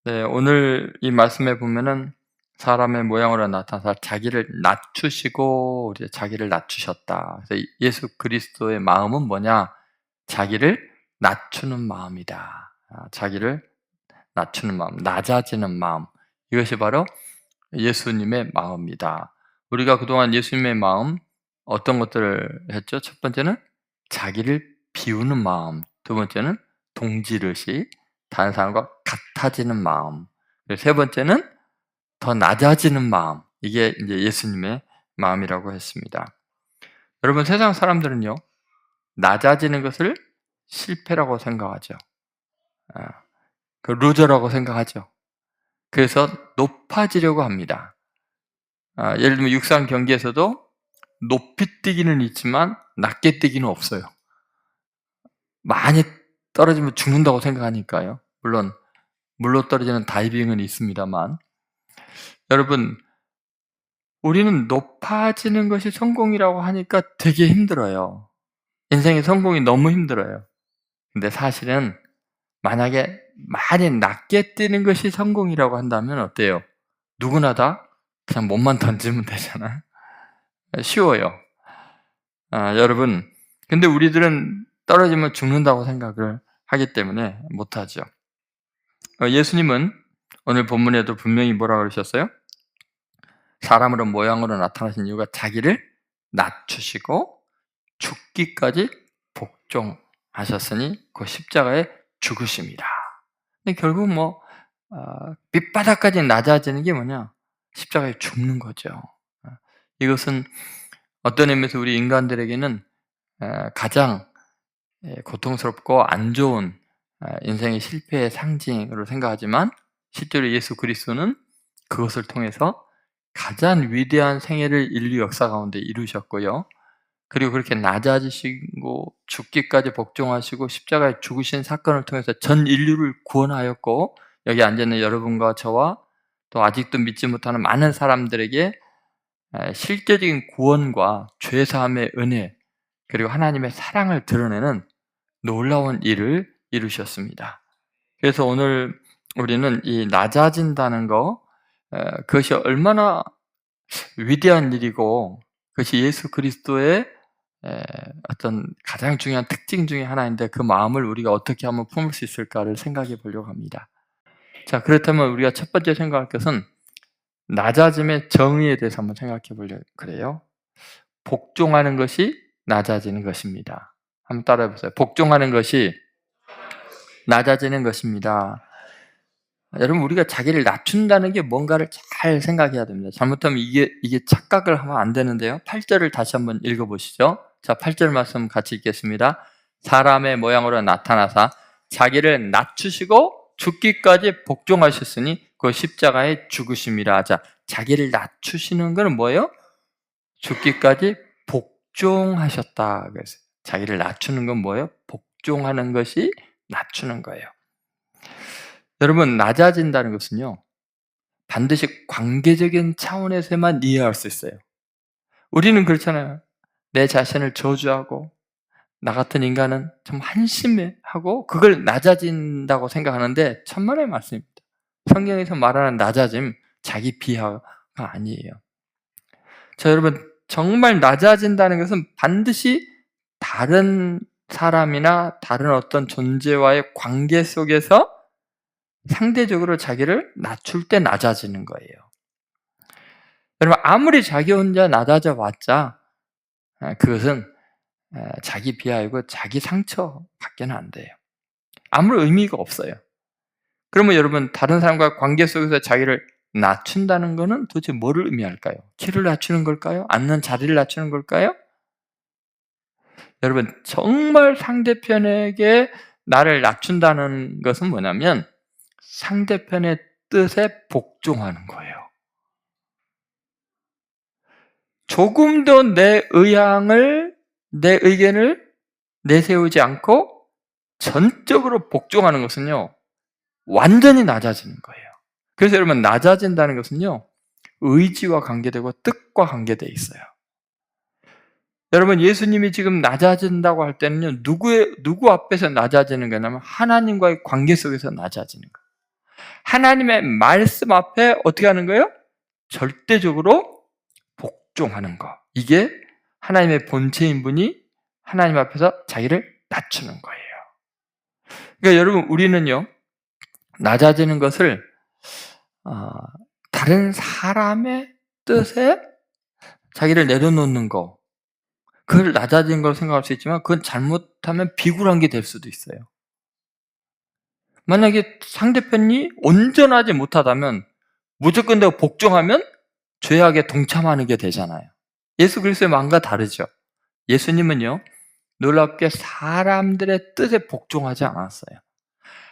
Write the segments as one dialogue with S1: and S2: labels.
S1: 네, 오늘 이 말씀에 보면은 사람의 모양으로 나타나서 자기를 낮추시고 이제 자기를 낮추셨다. 그래서 예수 그리스도의 마음은 뭐냐? 자기를 낮추는 마음이다. 자기를 낮추는 마음, 낮아지는 마음. 이것이 바로 예수님의 마음이다. 우리가 그동안 예수님의 마음 어떤 것들을 했죠? 첫 번째는 자기를 비우는 마음, 두 번째는 동질의식, 다른 사람과 같아지는 마음, 그리고 세 번째는 더 낮아지는 마음. 이게 이제 예수님의 마음이라고 했습니다. 여러분, 세상 사람들은요, 낮아지는 것을 실패라고 생각하죠. 그 루저라고 생각하죠. 그래서 높아지려고 합니다. 예를 들면 육상 경기에서도 높이 뛰기는 있지만 낮게 뛰기는 없어요. 많이 떨어지면 죽는다고 생각하니까요. 물론 물로 떨어지는 다이빙은 있습니다만, 여러분, 우리는 높아지는 것이 성공이라고 하니까 되게 힘들어요. 인생의 성공이 너무 힘들어요. 근데 사실은 만약에 많이 낮게 뛰는 것이 성공이라고 한다면 어때요? 누구나 다 그냥 몸만 던지면 되잖아요. 쉬워요. 여러분, 근데 우리들은 떨어지면 죽는다고 생각을 하기 때문에 못하죠. 예수님은 오늘 본문에도 분명히 뭐라고 그러셨어요? 사람으로 모양으로 나타나신 이유가 자기를 낮추시고 죽기까지 복종하셨으니 그 십자가에 죽으심이라. 근데 결국 밑바닥까지 낮아지는 게 뭐냐? 십자가에 죽는 거죠. 이것은 어떤 의미에서 우리 인간들에게는 가장 고통스럽고 안 좋은 인생의 실패의 상징으로 생각하지만, 실제로 예수 그리스도는 그것을 통해서 가장 위대한 생애를 인류 역사 가운데 이루셨고요. 그리고 그렇게 낮아지시고 죽기까지 복종하시고 십자가에 죽으신 사건을 통해서 전 인류를 구원하였고, 여기 앉아있는 여러분과 저와 또 아직도 믿지 못하는 많은 사람들에게 실제적인 구원과 죄사함의 은혜, 그리고 하나님의 사랑을 드러내는 놀라운 일을 이루셨습니다. 그래서 오늘 우리는 이 낮아진다는 거, 그것이 얼마나 위대한 일이고 그것이 예수 그리스도의 어떤 가장 중요한 특징 중에 하나인데, 그 마음을 우리가 어떻게 하면 품을 수 있을까를 생각해 보려고 합니다. 자, 그렇다면 우리가 첫 번째 생각할 것은 낮아짐의 정의에 대해서 한번 생각해 보려고 그래요. 복종하는 것이 낮아지는 것입니다. 한번 따라해 보세요. 복종하는 것이 낮아지는 것입니다. 여러분, 우리가 자기를 낮춘다는 게 뭔가를 잘 생각해야 됩니다. 잘못하면 이게 착각을 하면 안 되는데요. 8절을 다시 한번 읽어보시죠. 자, 8절 말씀 같이 읽겠습니다. 사람의 모양으로 나타나사 자기를 낮추시고 죽기까지 복종하셨으니 그 십자가에 죽으심이라. 자, 자기를 낮추시는 것은 뭐예요? 죽기까지 복종하셨다. 그래서 자기를 낮추는 건 뭐예요? 복종하는 것이 낮추는 거예요. 여러분, 낮아진다는 것은요, 반드시 관계적인 차원에서만 이해할 수 있어요. 우리는 그렇잖아요. 내 자신을 저주하고 나 같은 인간은 좀 한심해하고 그걸 낮아진다고 생각하는데 천만의 말씀입니다. 성경에서 말하는 낮아짐, 자기 비하가 아니에요. 자, 여러분, 정말 낮아진다는 것은 반드시 다른 사람이나 다른 어떤 존재와의 관계 속에서 상대적으로 자기를 낮출 때 낮아지는 거예요. 여러분, 아무리 자기 혼자 낮아져 봤자 그것은 자기 비하이고 자기 상처밖에는 안 돼요. 아무런 의미가 없어요. 그러면 여러분, 다른 사람과 관계 속에서 자기를 낮춘다는 것은 도대체 뭐를 의미할까요? 키를 낮추는 걸까요? 앉는 자리를 낮추는 걸까요? 여러분, 정말 상대편에게 나를 낮춘다는 것은 뭐냐면 상대편의 뜻에 복종하는 거예요. 조금 더 내 의향을, 내 의견을 내세우지 않고 전적으로 복종하는 것은요, 완전히 낮아지는 거예요. 그래서 여러분, 낮아진다는 것은요, 의지와 관계되고 뜻과 관계되어 있어요. 여러분, 예수님이 지금 낮아진다고 할 때는요, 누구 앞에서 낮아지는 거냐면 하나님과의 관계 속에서 낮아지는 거예요. 하나님의 말씀 앞에 어떻게 하는 거예요? 절대적으로 복종하는 거. 이게 하나님의 본체인 분이 하나님 앞에서 자기를 낮추는 거예요. 그러니까 여러분, 우리는요, 낮아지는 것을 다른 사람의 뜻에 자기를 내려놓는 거, 그걸 낮아진 걸 생각할 수 있지만 그건 잘못하면 비굴한 게 될 수도 있어요. 만약에 상대편이 온전하지 못하다면 무조건 내가 복종하면 죄악에 동참하는 게 되잖아요. 예수 그리스도의 마음과 다르죠. 예수님은요, 놀랍게 사람들의 뜻에 복종하지 않았어요.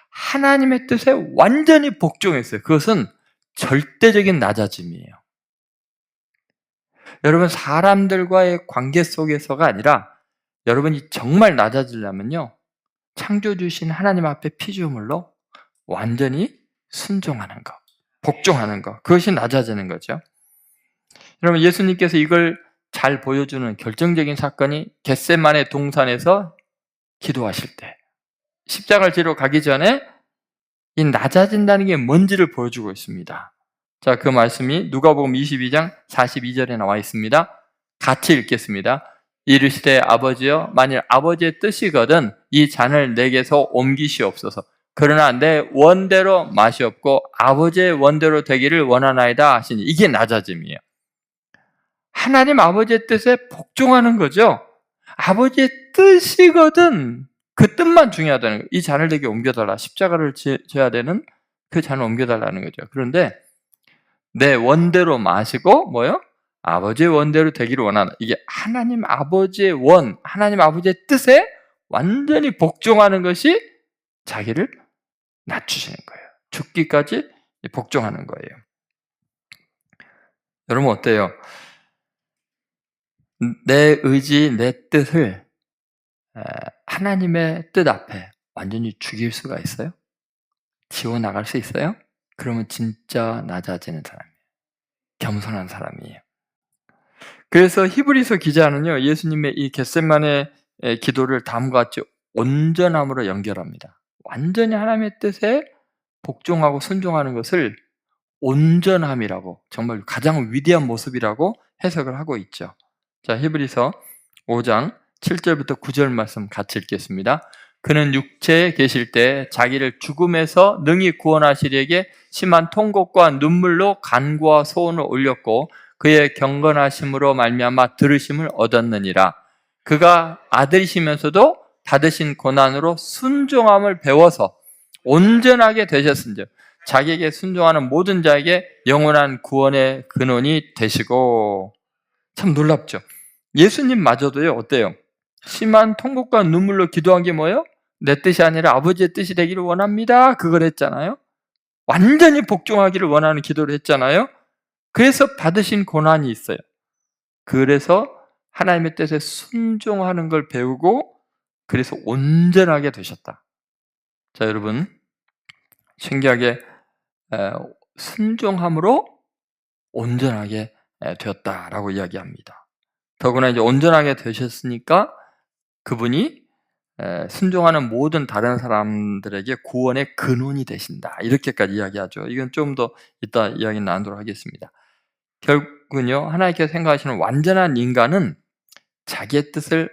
S1: 하나님의 뜻에 완전히 복종했어요. 그것은 절대적인 낮아짐이에요. 여러분, 사람들과의 관계 속에서가 아니라 여러분이 정말 낮아지려면요, 창조주신 하나님 앞에 피조물로 완전히 순종하는 것, 복종하는 것, 그것이 낮아지는 거죠. 여러분, 예수님께서 이걸 잘 보여주는 결정적인 사건이 겟세마네 동산에서 기도하실 때, 십자가를 지러 가기 전에 이 낮아진다는 게 뭔지를 보여주고 있습니다. 자, 그 말씀이 누가복음 22장 42절에 나와 있습니다. 같이 읽겠습니다. 이르시되 아버지여, 만일 아버지의 뜻이거든 이 잔을 내게서 옮기시옵소서. 그러나 내 원대로 마시옵고 아버지의 원대로 되기를 원하나이다 하시니, 이게 낮아짐이에요. 하나님 아버지의 뜻에 복종하는 거죠. 아버지의 뜻이거든 그 뜻만 중요하다는 거예요. 이 잔을 내게 옮겨달라, 십자가를 져야 되는 그 잔을 옮겨달라는 거죠. 그런데 내 원대로 마시고 뭐요? 아버지의 원대로 되기를 원하나. 이게 하나님 아버지의 원, 하나님 아버지의 뜻에 완전히 복종하는 것이 자기를 낮추시는 거예요. 죽기까지 복종하는 거예요. 여러분 어때요? 내 의지, 내 뜻을 하나님의 뜻 앞에 완전히 죽일 수가 있어요? 지워나갈 수 있어요? 그러면 진짜 낮아지는 사람이에요. 겸손한 사람이에요. 그래서 히브리서 기자는요, 예수님의 이 겟세마네 기도를 다음과 같이 온전함으로 연결합니다. 완전히 하나님의 뜻에 복종하고 순종하는 것을 온전함이라고, 정말 가장 위대한 모습이라고 해석을 하고 있죠. 자, 히브리서 5장 7절부터 9절 말씀 같이 읽겠습니다. 그는 육체에 계실 때 자기를 죽음에서 능히 구원하시리에게 심한 통곡과 눈물로 간구와 소원을 올렸고 그의 경건하심으로 말미암아 들으심을 얻었느니라. 그가 아들이시면서도 받으신 고난으로 순종함을 배워서 온전하게 되셨은즉 자기에게 순종하는 모든 자에게 영원한 구원의 근원이 되시고. 참 놀랍죠. 예수님마저도요, 어때요? 심한 통곡과 눈물로 기도한 게 뭐예요? 내 뜻이 아니라 아버지의 뜻이 되기를 원합니다, 그걸 했잖아요. 완전히 복종하기를 원하는 기도를 했잖아요. 그래서 받으신 고난이 있어요. 그래서 하나님의 뜻에 순종하는 걸 배우고 그래서 온전하게 되셨다. 자, 여러분, 신기하게 순종함으로 온전하게 되었다라고 이야기합니다. 더구나 이제 온전하게 되셨으니까 그분이 순종하는 모든 다른 사람들에게 구원의 근원이 되신다, 이렇게까지 이야기하죠. 이건 좀 더 이따 이야기 나누도록 하겠습니다. 결국은요, 하나님께서 생각하시는 완전한 인간은 자기의 뜻을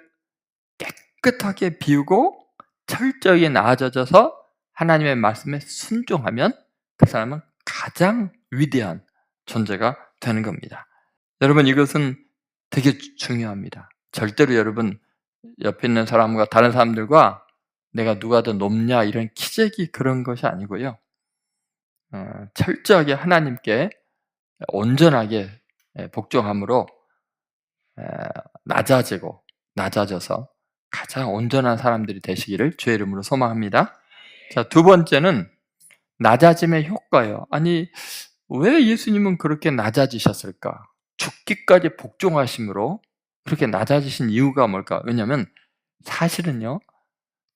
S1: 깨끗하게 비우고 철저히 나아져서 하나님의 말씀에 순종하면 그 사람은 가장 위대한 존재가 되는 겁니다. 여러분, 이것은 되게 중요합니다. 절대로 여러분 옆에 있는 사람과 다른 사람들과 내가 누가 더 높냐 이런 키재기 그런 것이 아니고요, 철저하게 하나님께 온전하게 복종함으로 낮아져서 가장 온전한 사람들이 되시기를 주의 이름으로 소망합니다. 자, 두 번째는 낮아짐의 효과예요. 아니, 왜 예수님은 그렇게 낮아지셨을까? 죽기까지 복종하심으로 그렇게 낮아지신 이유가 뭘까? 왜냐하면 사실은요,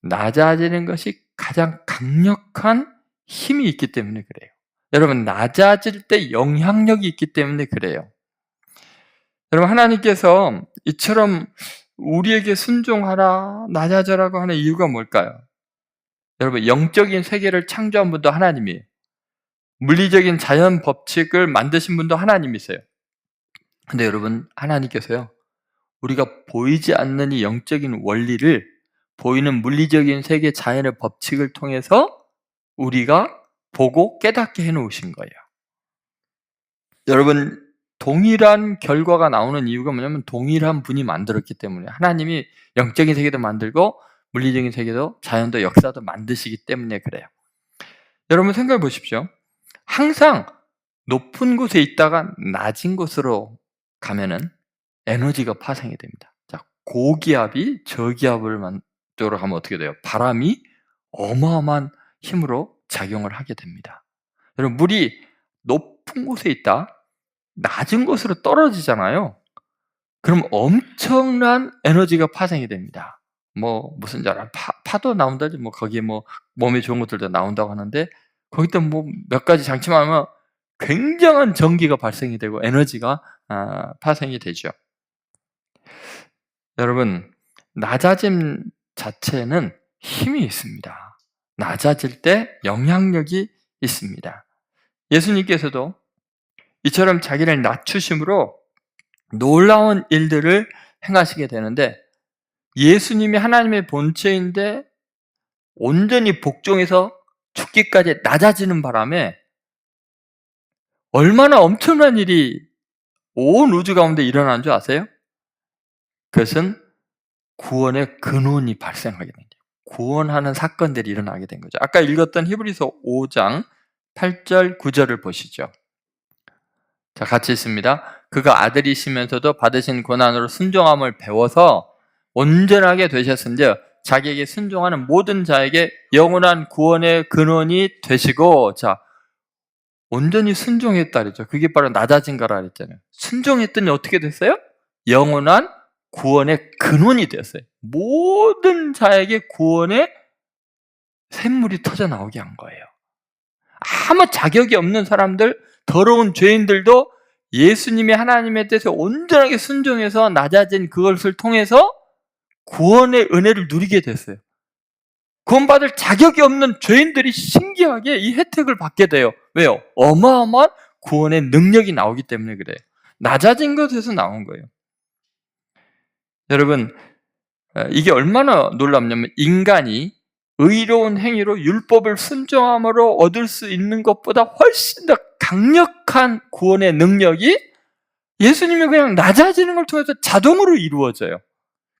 S1: 낮아지는 것이 가장 강력한 힘이 있기 때문에 그래요. 여러분, 낮아질 때 영향력이 있기 때문에 그래요. 여러분, 하나님께서 이처럼 우리에게 순종하라, 낮아져라고 하는 이유가 뭘까요? 여러분, 영적인 세계를 창조한 분도 하나님이에요. 물리적인 자연 법칙을 만드신 분도 하나님이세요. 근데 여러분, 하나님께서요, 우리가 보이지 않는 이 영적인 원리를 보이는 물리적인 세계 자연의 법칙을 통해서 우리가 보고 깨닫게 해놓으신 거예요. 여러분, 동일한 결과가 나오는 이유가 뭐냐면 동일한 분이 만들었기 때문에, 하나님이 영적인 세계도 만들고 물리적인 세계도 자연도 역사도 만드시기 때문에 그래요. 여러분 생각해 보십시오. 항상 높은 곳에 있다가 낮은 곳으로 가면은 에너지가 파생이 됩니다. 자, 고기압이 저기압을 쪽으로 가면 어떻게 돼요? 바람이 어마어마한 힘으로 작용을 하게 됩니다. 여러분, 물이 높은 곳에 있다, 낮은 곳으로 떨어지잖아요. 그럼 엄청난 에너지가 파생이 됩니다. 뭐 무슨 줄 알아? 파도 나온다지, 뭐 거기에 뭐 몸에 좋은 것들도 나온다고 하는데, 거기다 뭐 몇 가지 장치만 하면 굉장한 전기가 발생이 되고 에너지가 파생이 되죠. 여러분, 낮아짐 자체는 힘이 있습니다. 낮아질 때 영향력이 있습니다. 예수님께서도 이처럼 자기를 낮추심으로 놀라운 일들을 행하시게 되는데, 예수님이 하나님의 본체인데 온전히 복종해서 죽기까지 낮아지는 바람에 얼마나 엄청난 일이 온 우주 가운데 일어나는 줄 아세요? 그것은 구원의 근원이 발생하게 된 거예요. 구원하는 사건들이 일어나게 된 거죠. 아까 읽었던 히브리서 5장 8절 9절을 보시죠. 자, 같이 있습니다. 그가 아들이시면서도 받으신 고난으로 순종함을 배워서 온전하게 되셨은즉 자기에게 순종하는 모든 자에게 영원한 구원의 근원이 되시고, 자, 온전히 순종했다 그랬죠. 그게 바로 낮아진 거라 그랬잖아요. 순종했더니 어떻게 됐어요? 영원한 구원의 근원이 되었어요. 모든 자에게 구원의 샘물이 터져 나오게 한 거예요. 아무 자격이 없는 사람들, 더러운 죄인들도 예수님이 하나님의 뜻에 온전하게 순종해서 낮아진 그것을 통해서 구원의 은혜를 누리게 됐어요. 구원받을 자격이 없는 죄인들이 신기하게 이 혜택을 받게 돼요. 왜요? 어마어마한 구원의 능력이 나오기 때문에 그래요. 낮아진 것에서 나온 거예요. 여러분, 이게 얼마나 놀랍냐면, 인간이 의로운 행위로 율법을 순종함으로 얻을 수 있는 것보다 훨씬 더 강력한 구원의 능력이 예수님이 그냥 낮아지는 걸 통해서 자동으로 이루어져요.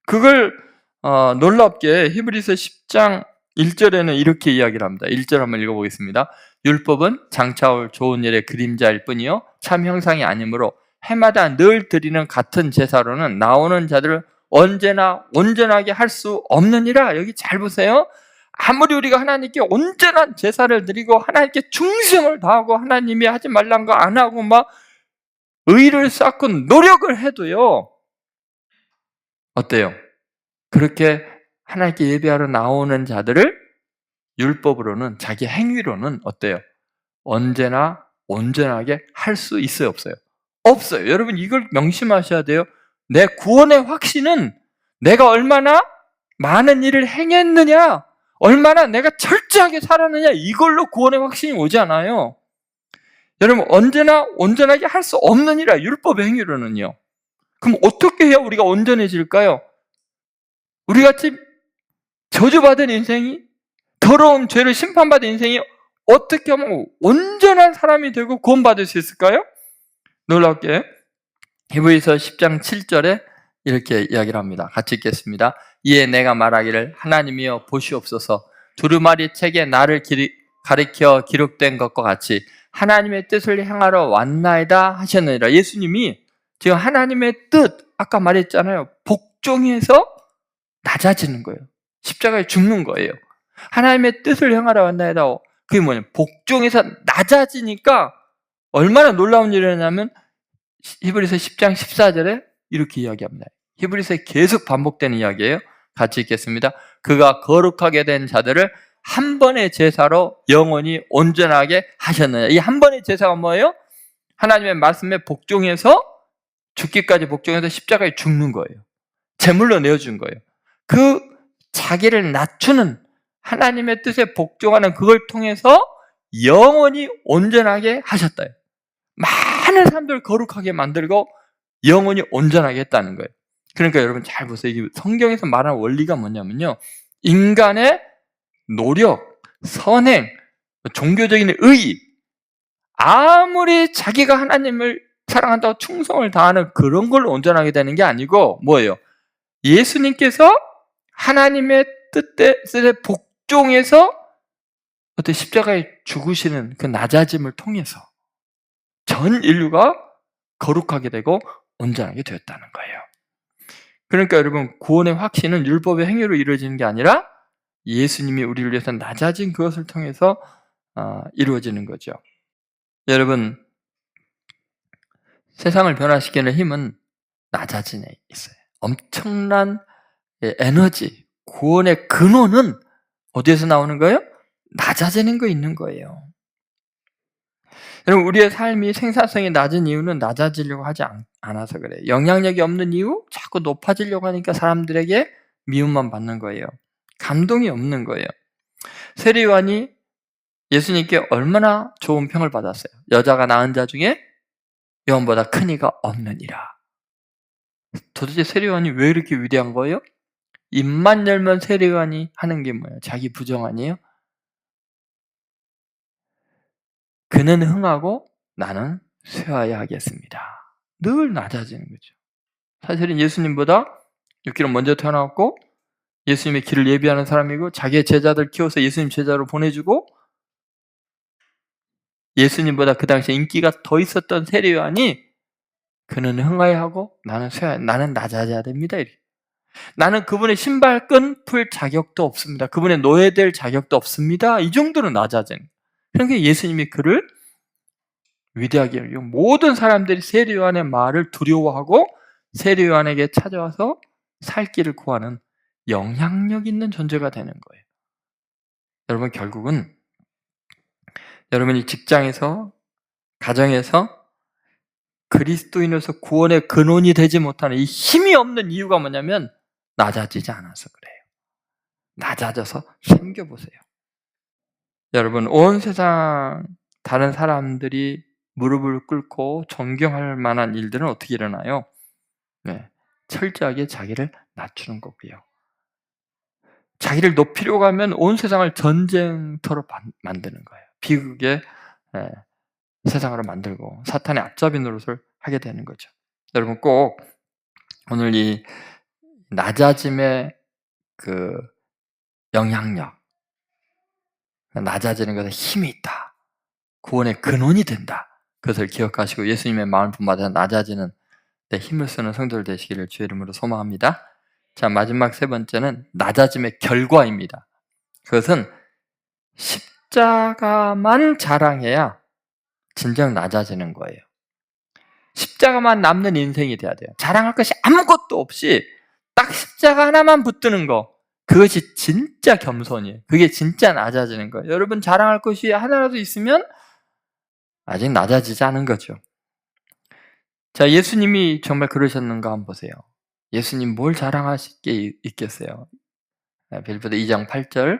S1: 그걸 놀랍게 히브리서 10장 1절에는 이렇게 이야기를 합니다. 1절 한번 읽어보겠습니다. 율법은 장차올 좋은 일의 그림자일 뿐이요 참 형상이 아니므로 해마다 늘 드리는 같은 제사로는 나오는 자들을 언제나 온전하게 할 수 없느니라. 여기 잘 보세요. 아무리 우리가 하나님께 온전한 제사를 드리고 하나님께 충성을 다하고 하나님이 하지 말란 거 안 하고 막 의를 쌓고 노력을 해도요, 어때요? 그렇게 하나님께 예배하러 나오는 자들을 율법으로는, 자기 행위로는 어때요? 언제나 온전하게 할 수 있어요, 없어요? 없어요. 여러분, 이걸 명심하셔야 돼요. 내 구원의 확신은 내가 얼마나 많은 일을 행했느냐, 얼마나 내가 철저하게 살았느냐, 이걸로 구원의 확신이 오지 않아요. 여러분, 언제나 온전하게 할 수 없느니라, 율법의 행위로는요. 그럼 어떻게 해야 우리가 온전해질까요? 우리같이 저주받은 인생이, 더러운 죄를 심판받은 인생이 어떻게 하면 온전한 사람이 되고 구원받을 수 있을까요? 놀랍게 히브리서 10장 7절에 이렇게 이야기를 합니다. 같이 읽겠습니다. 이에 내가 말하기를 하나님이여 보시옵소서, 두루마리 책에 나를 가리켜 기록된 것과 같이 하나님의 뜻을 행하러 왔나이다 하셨느니라. 예수님이 지금 하나님의 뜻, 아까 말했잖아요. 복종해서 낮아지는 거예요. 십자가에 죽는 거예요. 하나님의 뜻을 행하러 왔나이다. 그게 뭐냐면 복종해서 낮아지니까 얼마나 놀라운 일이냐면 히브리서 10장 14절에 이렇게 이야기합니다. 히브리서에 계속 반복되는 이야기예요. 같이 읽겠습니다. 그가 거룩하게 된 자들을 한 번의 제사로 영원히 온전하게 하셨느냐. 이 한 번의 제사가 뭐예요? 하나님의 말씀에 복종해서 죽기까지 복종해서 십자가에 죽는 거예요. 제물로 내어준 거예요. 그 자기를 낮추는 하나님의 뜻에 복종하는 그걸 통해서 영원히 온전하게 하셨다. 많은 사람들을 거룩하게 만들고 영원히 온전하게 했다는 거예요. 그러니까 여러분 잘 보세요. 이게 성경에서 말하는 원리가 뭐냐면요. 인간의 노력, 선행, 종교적인 의, 아무리 자기가 하나님을 사랑한다고 충성을 다하는 그런 걸 온전하게 되는 게 아니고 뭐예요? 예수님께서 하나님의 뜻에 복종해서 어떤 십자가에 죽으시는 그 낮아짐을 통해서 전 인류가 거룩하게 되고 온전하게 되었다는 거예요. 그러니까 여러분 구원의 확신은 율법의 행위로 이루어지는 게 아니라 예수님이 우리를 위해서 낮아진 그것을 통해서 이루어지는 거죠. 여러분 세상을 변화시키는 힘은 낮아짐에 있어요. 엄청난 에너지, 구원의 근원은 어디에서 나오는 거예요? 낮아지는 거 있는 거예요. 여러분 우리의 삶이 생산성이 낮은 이유는 낮아지려고 하지 않아서 그래요. 영향력이 없는 이유? 자꾸 높아지려고 하니까 사람들에게 미움만 받는 거예요. 감동이 없는 거예요. 세례요한이 예수님께 얼마나 좋은 평을 받았어요. 여자가 낳은 자 중에 요한보다 큰 이가 없느니라. 도대체 세례요한이 왜 이렇게 위대한 거예요? 입만 열면 세례요한이 하는 게 뭐예요? 자기 부정 아니에요? 그는 흥하고 나는 쇠하여야 하겠습니다. 늘 낮아지는 거죠. 사실은 예수님보다 6km 먼저 태어났고 예수님의 길을 예비하는 사람이고 자기의 제자들 키워서 예수님 제자로 보내주고 예수님보다 그 당시에 인기가 더 있었던 세례요한이 그는 흥하여야 하고 나는 낮아져야 됩니다. 나는 그분의 신발끈 풀 자격도 없습니다. 그분의 노예될 자격도 없습니다. 이 정도로 낮아진. 그러니까 예수님이 그를 위대하게 여기고 모든 사람들이 세례요한의 말을 두려워하고 세례요한에게 찾아와서 살 길을 구하는 영향력 있는 존재가 되는 거예요. 여러분 결국은 여러분이 직장에서 가정에서 그리스도인으로서 구원의 근원이 되지 못하는 이 힘이 없는 이유가 뭐냐면 낮아지지 않아서 그래요. 낮아져서 섬겨보세요. 여러분 온 세상 다른 사람들이 무릎을 꿇고 존경할 만한 일들은 어떻게 일어나요? 네, 철저하게 자기를 낮추는 거고요. 자기를 높이려고 하면 온 세상을 전쟁터로 만드는 거예요. 비극의 세상으로 만들고 사탄의 앞잡이 노릇을 하게 되는 거죠. 여러분 꼭 오늘 이 낮아짐의 그 영향력, 낮아지는 것에 힘이 있다. 구원의 근원이 된다. 그것을 기억하시고 예수님의 마음을 본받아 낮아지는 데 힘을 쓰는 성도들 되시기를 주의 이름으로 소망합니다. 자, 마지막 세 번째는 낮아짐의 결과입니다. 그것은 십자가만 자랑해야 진정 낮아지는 거예요. 십자가만 남는 인생이 돼야 돼요. 자랑할 것이 아무것도 없이 딱 십자가 하나만 붙드는 거, 그것이 진짜 겸손이에요. 그게 진짜 낮아지는 거예요. 여러분 자랑할 것이 하나라도 있으면 아직 낮아지지 않은 거죠. 자, 예수님이 정말 그러셨는가 한번 보세요. 예수님 뭘 자랑하실 게 있겠어요? 빌립보서 2장 8절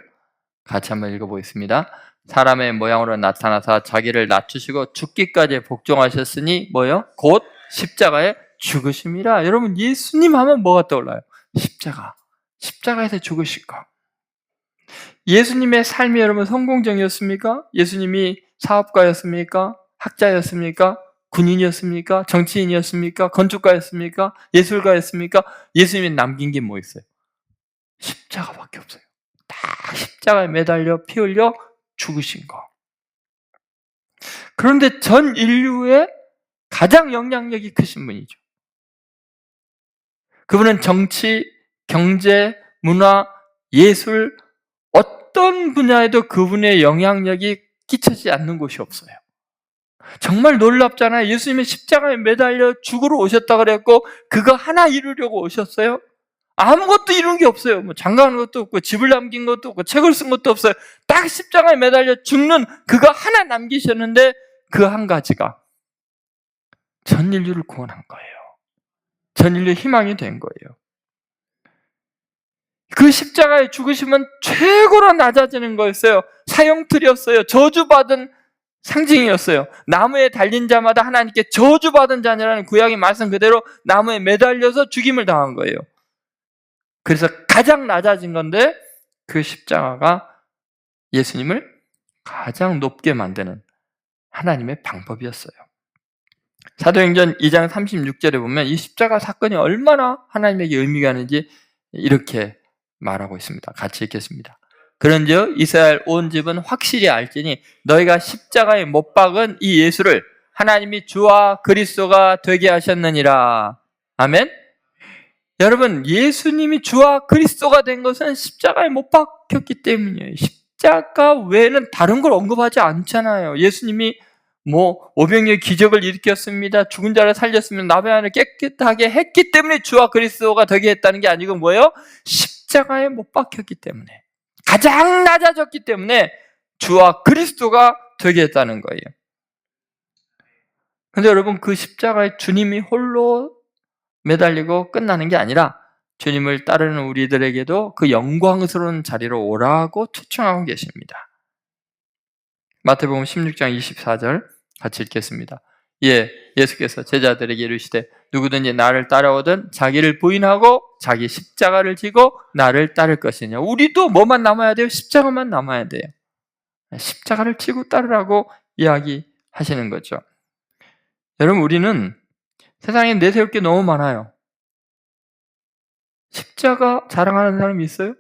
S1: 같이 한번 읽어보겠습니다. 사람의 모양으로 나타나사 자기를 낮추시고 죽기까지 복종하셨으니 뭐요? 곧 십자가에 죽으심이라. 여러분 예수님 하면 뭐가 떠올라요? 십자가. 십자가에서 죽으실 거. 예수님의 삶이 여러분 성공적이었습니까? 예수님이 사업가였습니까? 학자였습니까? 군인이었습니까? 정치인이었습니까? 건축가였습니까? 예술가였습니까? 예수님이 남긴 게 뭐 있어요? 십자가밖에 없어요. 다 십자가에 매달려 피 흘려 죽으신 거. 그런데 전 인류의 가장 영향력이 크신 분이죠. 그분은 정치, 경제, 문화, 예술 어떤 분야에도 그분의 영향력이 끼치지 않는 곳이 없어요. 정말 놀랍잖아요. 예수님이 십자가에 매달려 죽으러 오셨다 그랬고 그거 하나 이루려고 오셨어요? 아무것도 이룬 게 없어요. 뭐 장가하는 것도 없고 집을 남긴 것도 없고 책을 쓴 것도 없어요. 딱 십자가에 매달려 죽는 그거 하나 남기셨는데 그 한 가지가 전 인류를 구원한 거예요. 전 인류의 희망이 된 거예요. 그 십자가의 죽으심은 최고로 낮아지는 거였어요. 사형틀이었어요. 저주받은 상징이었어요. 나무에 달린 자마다 하나님께 저주받은 자녀라는 구약의 말씀 그대로 나무에 매달려서 죽임을 당한 거예요. 그래서 가장 낮아진 건데 그 십자가가 예수님을 가장 높게 만드는 하나님의 방법이었어요. 사도행전 2장 36절에 보면 이 십자가 사건이 얼마나 하나님에게 의미가 있는지 이렇게 말하고 있습니다. 같이 읽겠습니다. 그런즉 이스라엘 온 집은 확실히 알지니 너희가 십자가에 못 박은 이 예수를 하나님이 주와 그리스도가 되게 하셨느니라. 아멘. 여러분, 예수님이 주와 그리스도가 된 것은 십자가에 못 박혔기 때문이에요. 십자가 외에는 다른 걸 언급하지 않잖아요. 예수님이 500년 기적을 일으켰습니다. 죽은 자를 살렸습니다. 나병을 깨끗하게 했기 때문에 주와 그리스도가 되게 했다는 게 아니고 뭐예요? 십자가에 못 박혔기 때문에, 가장 낮아졌기 때문에 주와 그리스도가 되게 했다는 거예요. 그런데 여러분, 그 십자가에 주님이 홀로 매달리고 끝나는 게 아니라 주님을 따르는 우리들에게도 그 영광스러운 자리로 오라고 초청하고 계십니다. 마태복음 16장 24절 같이 읽겠습니다. 예수께서 제자들에게 이르시되 누구든지 나를 따라오든 자기를 부인하고 자기 십자가를 지고 나를 따를 것이냐. 우리도 뭐만 남아야 돼요? 십자가만 남아야 돼요. 십자가를 지고 따르라고 이야기하시는 거죠. 여러분, 우리는 세상에 내세울 게 너무 많아요. 십자가 자랑하는 사람이 있어요?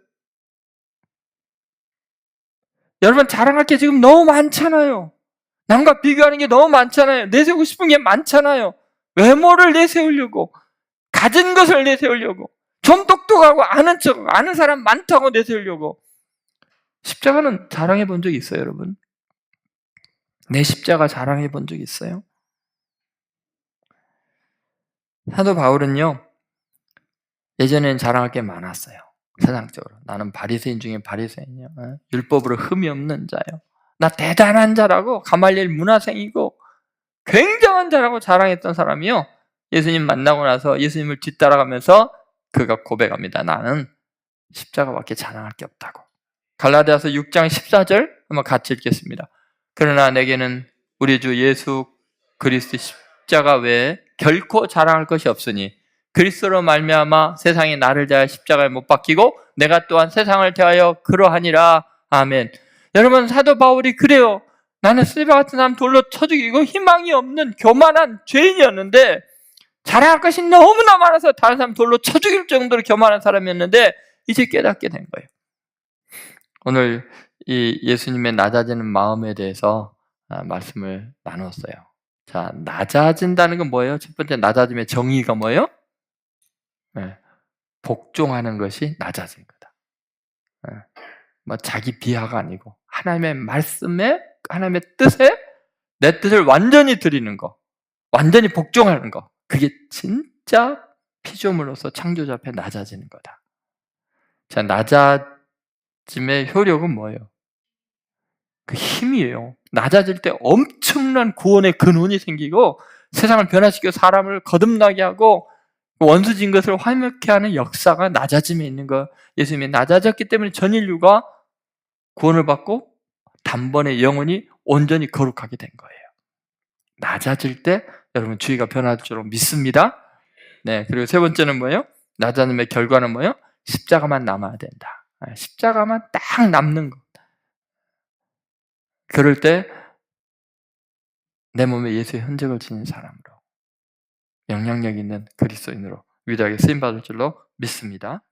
S1: 여러분, 자랑할 게 지금 너무 많잖아요. 남과 비교하는 게 너무 많잖아요. 내세우고 싶은 게 많잖아요. 외모를 내세우려고, 가진 것을 내세우려고, 좀 똑똑하고 아는 척, 아는 사람 많다고 내세우려고. 십자가는 자랑해 본 적이 있어요, 여러분? 내 십자가 자랑해 본 적이 있어요? 사도 바울은요, 예전에는 자랑할 게 많았어요. 세상적으로. 나는 바리새인 중에 바리새인이야. 율법으로 흠이 없는 자요. 나 대단한 자라고, 가말리엘 문화생이고 굉장한 자라고 자랑했던 사람이요. 예수님 만나고 나서 예수님을 뒤따라가면서 그가 고백합니다. 나는 십자가밖에 자랑할 게 없다고. 갈라디아서 6장 14절 한번 같이 읽겠습니다. 그러나 내게는 우리 주 예수 그리스도 십자가 외에 결코 자랑할 것이 없으니 그리스도로 말미암아 세상이 나를 대하여 십자가에 못 박히고 내가 또한 세상을 대하여 그러하니라. 아멘. 여러분, 사도 바울이 그래요. 나는 스데반 같은 사람 돌로 쳐 죽이고 희망이 없는 교만한 죄인이었는데, 자랑할 것이 너무나 많아서 다른 사람 돌로 쳐 죽일 정도로 교만한 사람이었는데 이제 깨닫게 된 거예요. 오늘 이 예수님의 낮아지는 마음에 대해서 말씀을 나눴어요. 자, 낮아진다는 건 뭐예요? 첫 번째, 낮아짐의 정의가 뭐예요? 복종하는 것이 낮아진 거다. 자기 비하가 아니고 하나님의 말씀에, 하나님의 뜻에 내 뜻을 완전히 드리는 거, 완전히 복종하는 거, 그게 진짜 피조물로서 창조자 앞에 낮아지는 거다. 자, 낮아짐의 효력은 뭐예요? 그 힘이에요. 낮아질 때 엄청난 구원의 근원이 생기고 세상을 변화시켜 사람을 거듭나게 하고 원수진 것을 화목케 하는 역사가 낮아짐에 있는 거. 예수님이 낮아졌기 때문에 전 인류가 구원을 받고 단번에 영혼이 온전히 거룩하게 된 거예요. 낮아질 때 여러분 주의가 변할 줄 믿습니다. 네, 그리고 세 번째는 뭐예요? 낮아짐의 결과는 뭐예요? 십자가만 남아야 된다. 십자가만 딱 남는 것. 그럴 때 내 몸에 예수의 흔적을 지닌 사람으로, 영향력 있는 그리스도인으로 위대하게 쓰임받을 줄로 믿습니다.